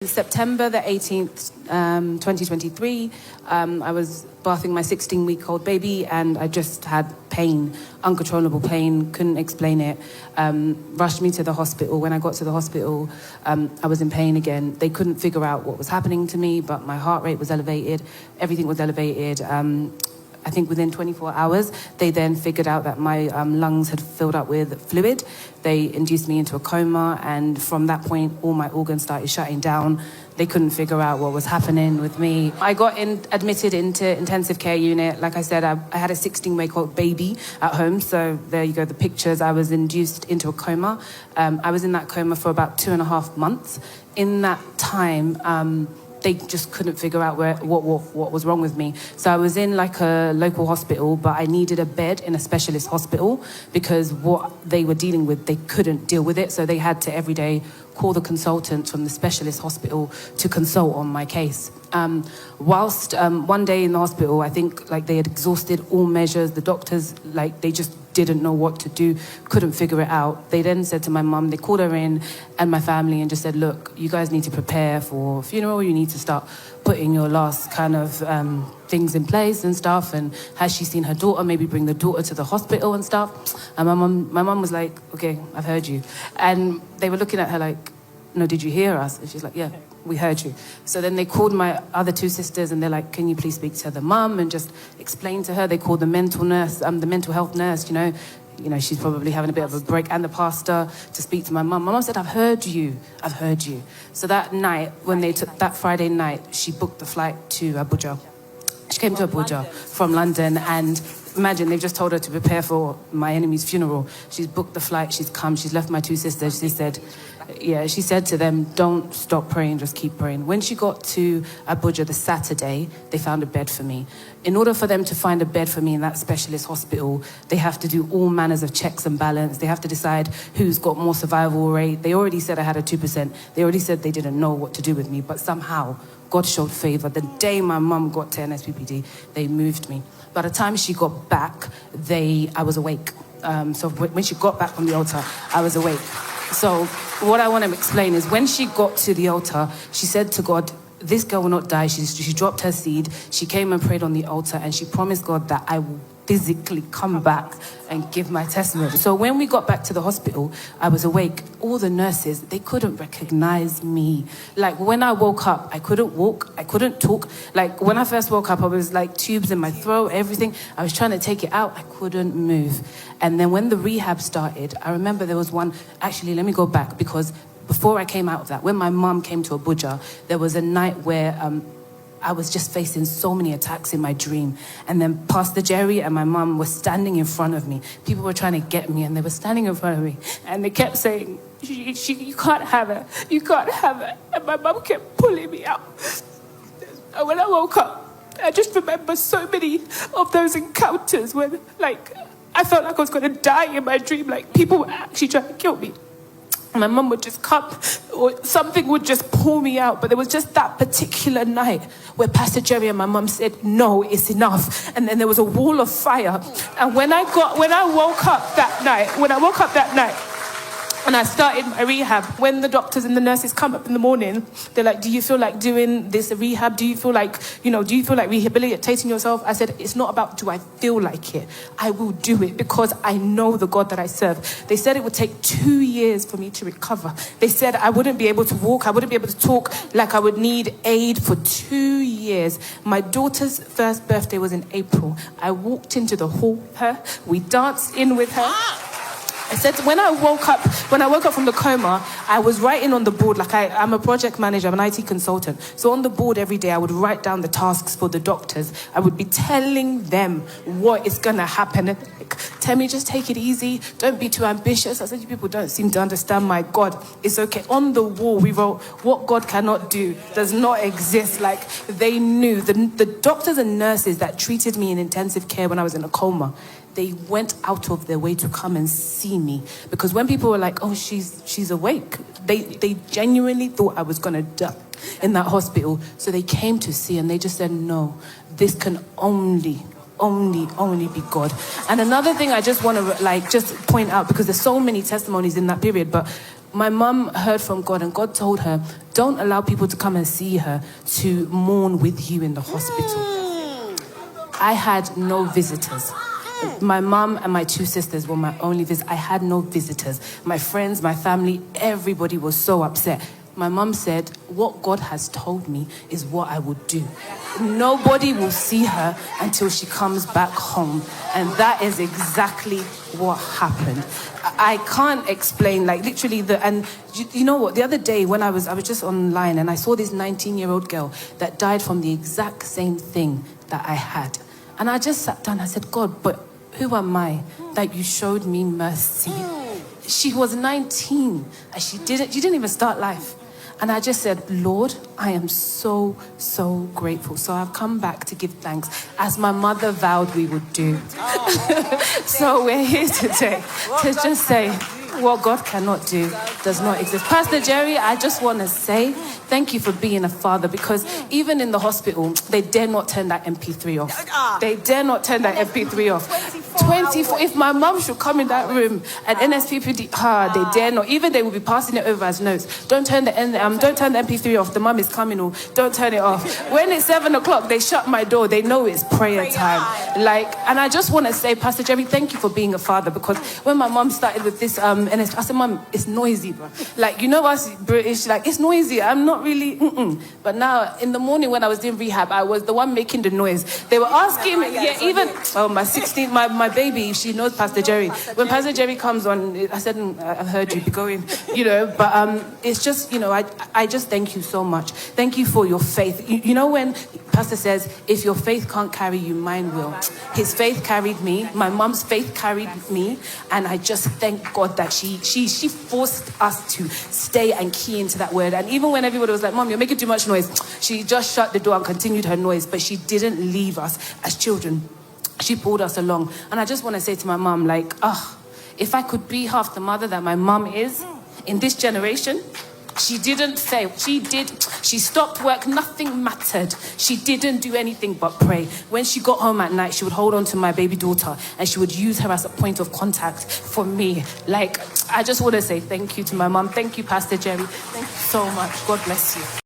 September the 18th, 2023, I was bathing my 16-week-old baby and I just had pain, uncontrollable pain, couldn't explain it. Rushed me to the hospital. When I got to the hospital, I was in pain again. They couldn't figure out what was happening to me, but my heart rate was elevated, everything was elevated. I think within 24 hours, they then figured out that my lungs had filled up with fluid. They induced me into a coma, and from that point, all my organs started shutting down. They couldn't figure out what was happening with me. I got admitted into intensive care unit. Like I said, I had a 16-week-old baby at home, so there you go, the pictures. I was induced into a coma. I was in that coma for about 2.5 months. In that time, they just couldn't figure out what was wrong with me. So I was in like a local hospital, but I needed a bed in a specialist hospital because what they were dealing with, they couldn't deal with it. So they had to every day call the consultant from the specialist hospital to consult on my case. Whilst one day in the hospital, I think like they had exhausted all measures. The doctors, like they just didn't know what to do, couldn't figure it out. They then said to my mum, they called her in and my family and just said, look, you guys need to prepare for a funeral. You need to start putting your last kind of things in place and stuff. And has she seen her daughter? Maybe bring the daughter to the hospital and stuff. And my mum was like, okay, I've heard you. And they were looking at her like, no, did you hear us? And she's like, yeah, we heard you. So then they called my other 2 sisters and they're like, can you please speak to the mum and just explain to her? They called the mental nurse, the mental health nurse, you know, she's probably having a bit of a break, and the pastor to speak to my mum. My mum said, I've heard you. So that night, when they took that Friday night, she booked the flight to Abuja. She came to Abuja from London, and imagine they've just told her to prepare for my enemy's funeral. She's booked the flight, she's come, she's left my 2 sisters. She said to them, don't stop praying, just keep praying. When she got to Abuja the Saturday, they found a bed for me. In order for them to find a bed for me in that specialist hospital, they have to do all manners of checks and balance. They have to decide who's got more survival rate. They already said I had a 2%. They already said they didn't know what to do with me, but somehow God showed favor. The day my mum got to NSPPD, they moved me. By the time she got back, I was awake. So when she got back from the altar, I was awake. So what I want to explain is when she got to the altar, she said to God, this girl will not die. She dropped her seed. She came and prayed on the altar, and she promised God that I will physically come back and give my testimony. So when we got back to the hospital, I was awake. All the nurses, they couldn't recognize me. Like when I woke up, I couldn't walk, I couldn't talk. Like when I first woke up, I was like tubes in my throat, everything. I was trying to take it out, I couldn't move. And then when the rehab started, I remember there was one, actually let me go back, because before I came out of that, when my mum came to Abuja, there was a night where I was just facing so many attacks in my dream. And then Pastor Jerry and my mum were standing in front of me. People were trying to get me, and they were standing in front of me. And they kept saying, you can't have her. You can't have her. And my mum kept pulling me out. And when I woke up, I just remember so many of those encounters when, like, I felt like I was going to die in my dream. Like, people were actually trying to kill me. My mum would just come, or something would just pull me out. But there was just that particular night where Pastor Jerry and my mum said, no, it's enough. And then there was a wall of fire. And when I woke up that night, and I started my rehab, when the doctors and the nurses come up in the morning, they're like, do you feel like doing this rehab? Do you feel like rehabilitating yourself? I said, it's not about do I feel like it. I will do it because I know the God that I serve. They said it would take 2 years for me to recover. They said I wouldn't be able to walk. I wouldn't be able to talk. Like I would need aid for 2 years. My daughter's first birthday was in April. I walked into the hall with her. We danced in with her. I said, when I woke up from the coma, I was writing on the board, like I'm a project manager, I'm an IT consultant. So on the board every day, I would write down the tasks for the doctors. I would be telling them what is going to happen. And like, Temi, just take it easy. Don't be too ambitious. I said, you people don't seem to understand my God. It's okay. On the wall, we wrote, what God cannot do does not exist. Like they knew. The doctors and nurses that treated me in intensive care when I was in a coma, they went out of their way to come and see me. Because when people were like, oh, she's awake, they genuinely thought I was going to die in that hospital. So they came to see, and they just said, no, this can only be God. And another thing I just want to just point out, because there's so many testimonies in that period, but my mum heard from God, and God told her, don't allow people to come and see her to mourn with you in the hospital. I had no visitors. My mum and my 2 sisters were my only visitors. I had no visitors. My friends, my family, everybody was so upset. My mum said, what God has told me is what I would do. Nobody will see her until she comes back home. And that is exactly what happened. I can't explain, like literally and you know what, the other day when I was just online and I saw this 19-year-old girl that died from the exact same thing that I had. And I just sat down and I said, God, but who am I that you showed me mercy? She was 19 and she didn't even start life. And I just said, Lord, I am so, so grateful. So I've come back to give thanks, as my mother vowed we would do. So we're here today to just say, what God cannot do does not exist. Pastor Jerry, I just want to say thank you for being a father, because even in the hospital, they dare not turn that MP3 off. They dare not turn that MP3 off. 24. If my mom should come in that room and NSPPD, they dare not. Even they will be passing it over as notes. Don't turn the MP3 off. The mom is coming. Or don't turn it off. When it's 7 o'clock, they shut my door. They know it's prayer time. And I just want to say, Pastor Jerry, thank you for being a father, because when my mom started with this I said, Mom, it's noisy, bro. Like, you know us British, like, it's noisy. I'm not really, But now, in the morning when I was doing rehab, I was the one making the noise. They were asking me, my baby, she knows Pastor Jerry. When Pastor Jerry comes on, I said, I've heard you, be going, But it's just, I just thank you so much. Thank you for your faith. You know when Pastor says, if your faith can't carry you, mine will. His faith carried me. My mom's faith carried me. And I just thank God that she forced us to stay and key into that word. And even when everybody was like, Mom, you're making too much noise, she just shut the door and continued her noise. But she didn't leave us as children. She pulled us along. And I just want to say to my mom, if I could be half the mother that my mom is in this generation, she didn't fail. She stopped work. Nothing mattered. She didn't do anything but pray. When she got home at night, she would hold on to my baby daughter and she would use her as a point of contact for me. I just want to say thank you to my mom. Thank you, Pastor Jerry. Thank you so much. God bless you.